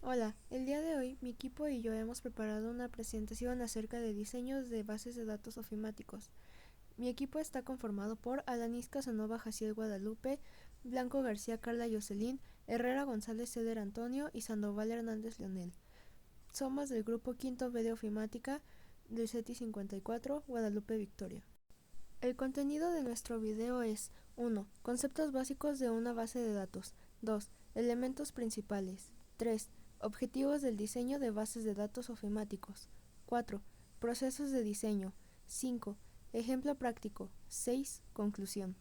Hola, el día de hoy mi equipo y yo hemos preparado una presentación acerca de diseños de bases de datos ofimáticos. Mi equipo está conformado por Alanis Casanova Jaciel Guadalupe, Blanco García Carla Jocelyn, Herrera González Ceder Antonio y Sandoval Hernández Leonel. Somos del grupo Quinto B de Ofimática del CETI 54, Guadalupe Victoria. El contenido de nuestro video es 1. Conceptos básicos de una base de datos. 2. Elementos principales. 3. Objetivos del diseño de bases de datos ofimáticos. 4. Procesos de diseño. 5. Ejemplo práctico. 6. Conclusión.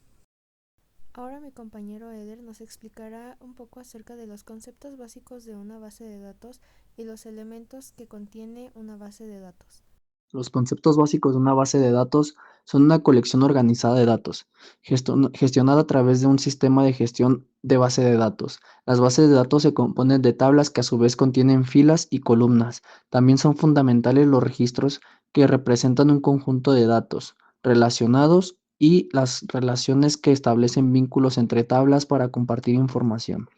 Ahora mi compañero Eder nos explicará un poco acerca de los conceptos básicos de una base de datos y los elementos que contiene una base de datos. Los conceptos básicos de una base de datos son una colección organizada de datos, gestionada a través de un sistema de gestión de base de datos. Las bases de datos se componen de tablas que a su vez contienen filas y columnas. También son fundamentales los registros que representan un conjunto de datos relacionados y las relaciones que establecen vínculos entre tablas para compartir información.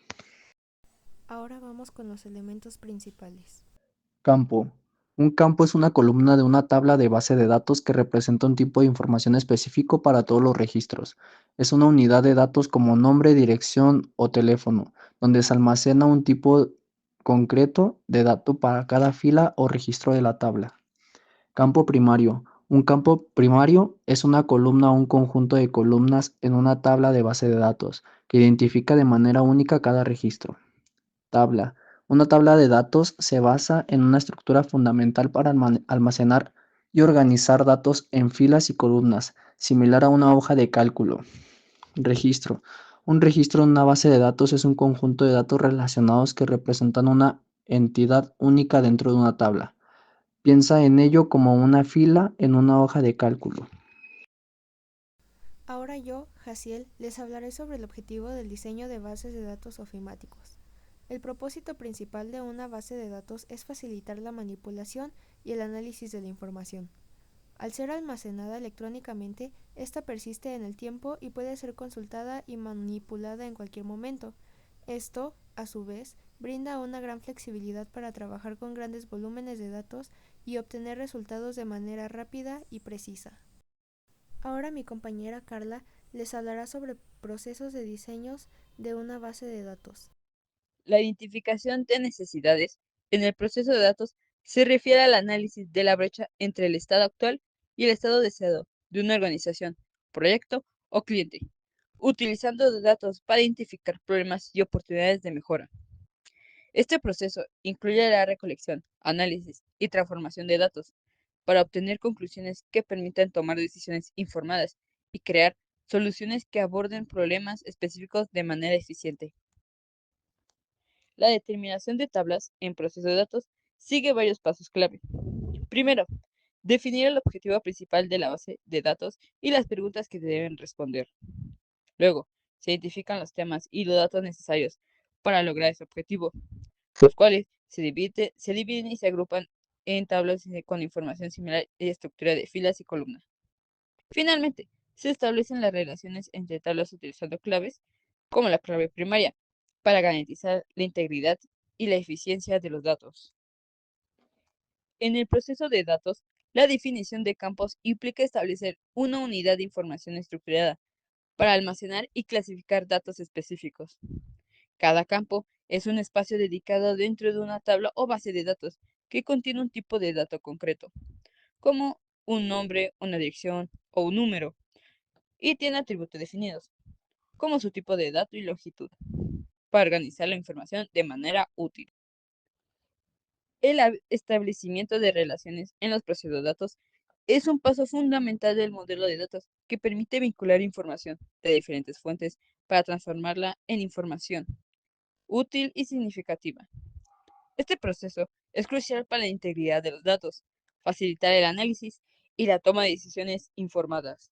Ahora vamos con los elementos principales. Campo. Un campo es una columna de una tabla de base de datos que representa un tipo de información específico para todos los registros. Es una unidad de datos como nombre, dirección o teléfono, donde se almacena un tipo concreto de dato para cada fila o registro de la tabla. Campo primario. Un campo primario es una columna o un conjunto de columnas en una tabla de base de datos que identifica de manera única cada registro. Tabla. Una tabla de datos se basa en una estructura fundamental para almacenar y organizar datos en filas y columnas, similar a una hoja de cálculo. Registro. Un registro en una base de datos es un conjunto de datos relacionados que representan una entidad única dentro de una tabla. Piensa en ello como una fila en una hoja de cálculo. Ahora yo, Jaciel, les hablaré sobre el objetivo del diseño de bases de datos ofimáticos. El propósito principal de una base de datos es facilitar la manipulación y el análisis de la información. Al ser almacenada electrónicamente, esta persiste en el tiempo y puede ser consultada y manipulada en cualquier momento. Esto, a su vez, brinda una gran flexibilidad para trabajar con grandes volúmenes de datos y obtener resultados de manera rápida y precisa. Ahora mi compañera Carla les hablará sobre procesos de diseños de una base de datos. La identificación de necesidades en el proceso de datos se refiere al análisis de la brecha entre el estado actual y el estado deseado de una organización, proyecto o cliente, utilizando datos para identificar problemas y oportunidades de mejora. Este proceso incluye la recolección, análisis y transformación de datos para obtener conclusiones que permitan tomar decisiones informadas y crear soluciones que aborden problemas específicos de manera eficiente. La determinación de tablas en proceso de datos sigue varios pasos clave. Primero, definir el objetivo principal de la base de datos y las preguntas que deben responder. Luego, se identifican los temas y los datos necesarios para lograr ese objetivo, los cuales se dividen y se agrupan en tablas con información similar y estructura de filas y columnas. Finalmente, se establecen las relaciones entre tablas utilizando claves, como la clave primaria, para garantizar la integridad y la eficiencia de los datos. En el proceso de datos, la definición de campos implica establecer una unidad de información estructurada para almacenar y clasificar datos específicos. Cada campo es un espacio dedicado dentro de una tabla o base de datos que contiene un tipo de dato concreto, como un nombre, una dirección o un número, y tiene atributos definidos, como su tipo de dato y longitud, para organizar la información de manera útil. El establecimiento de relaciones en los procesos de datos es un paso fundamental del modelo de datos que permite vincular información de diferentes fuentes para transformarla en información útil y significativa. Este proceso es crucial para la integridad de los datos, facilitar el análisis y la toma de decisiones informadas.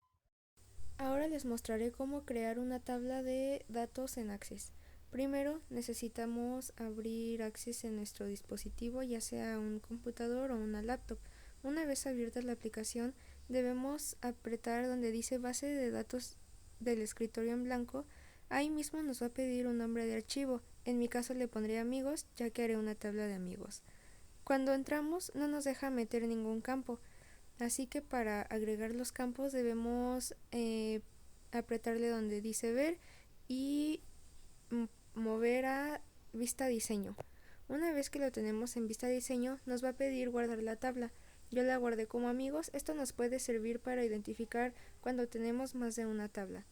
Ahora les mostraré cómo crear una tabla de datos en Access. Primero necesitamos abrir Access en nuestro dispositivo, ya sea un computador o una laptop. Una vez abierta la aplicación, debemos apretar donde dice base de datos del escritorio en blanco. Ahí mismo nos va a pedir un nombre de archivo. En mi caso le pondré amigos, ya que haré una tabla de amigos. Cuando entramos no nos deja meter ningún campo, así que para agregar los campos debemos apretarle donde dice ver y mover a vista diseño. Una vez que lo tenemos en vista diseño, nos va a pedir guardar la tabla. Yo la guardé como amigos. Esto nos puede servir para identificar cuando tenemos más de una tabla.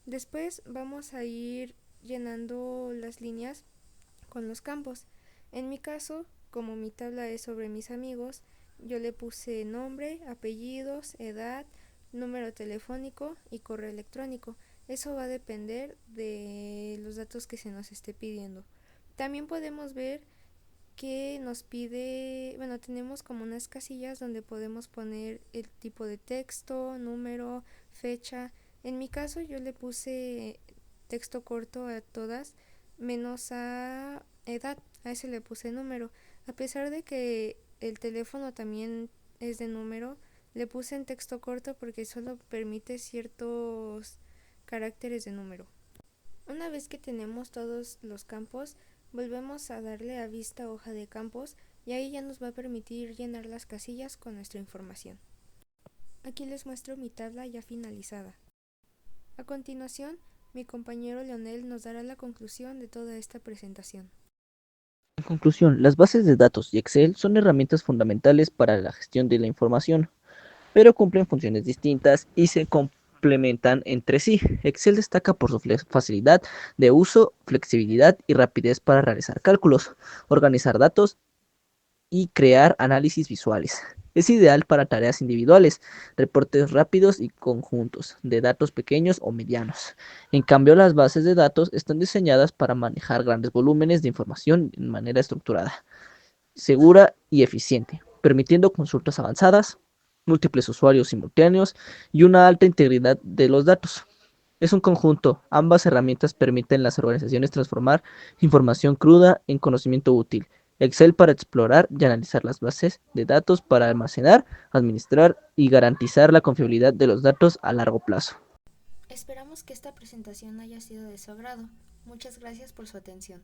Después vamos a ir llenando las líneas con los campos. En mi caso, como mi tabla es sobre mis amigos, yo le puse nombre, apellidos, edad, número telefónico y correo electrónico. Eso va a depender de los datos que se nos esté pidiendo. También podemos ver que nos pide, bueno, tenemos como unas casillas donde podemos poner el tipo de texto, número, fecha. En mi caso yo le puse texto corto a todas, menos a edad, a ese le puse número. A pesar de que el teléfono también es de número, le puse en texto corto porque solo permite ciertos caracteres de número. Una vez que tenemos todos los campos, volvemos a darle a vista hoja de campos y ahí ya nos va a permitir llenar las casillas con nuestra información. Aquí les muestro mi tabla ya finalizada. A continuación, mi compañero Leonel nos dará la conclusión de toda esta presentación. En conclusión, las bases de datos y Excel son herramientas fundamentales para la gestión de la información, pero cumplen funciones distintas y se complementan entre sí. Excel destaca por su facilidad de uso, flexibilidad y rapidez para realizar cálculos, organizar datos y crear análisis visuales. Es ideal para tareas individuales, reportes rápidos y conjuntos de datos pequeños o medianos. En cambio, las bases de datos están diseñadas para manejar grandes volúmenes de información de manera estructurada, segura y eficiente, permitiendo consultas avanzadas, múltiples usuarios simultáneos y una alta integridad de los datos. Es un conjunto. Ambas herramientas permiten a las organizaciones transformar información cruda en conocimiento útil. Excel para explorar y analizar las bases de datos para almacenar, administrar y garantizar la confiabilidad de los datos a largo plazo. Esperamos que esta presentación haya sido de su agrado. Muchas gracias por su atención.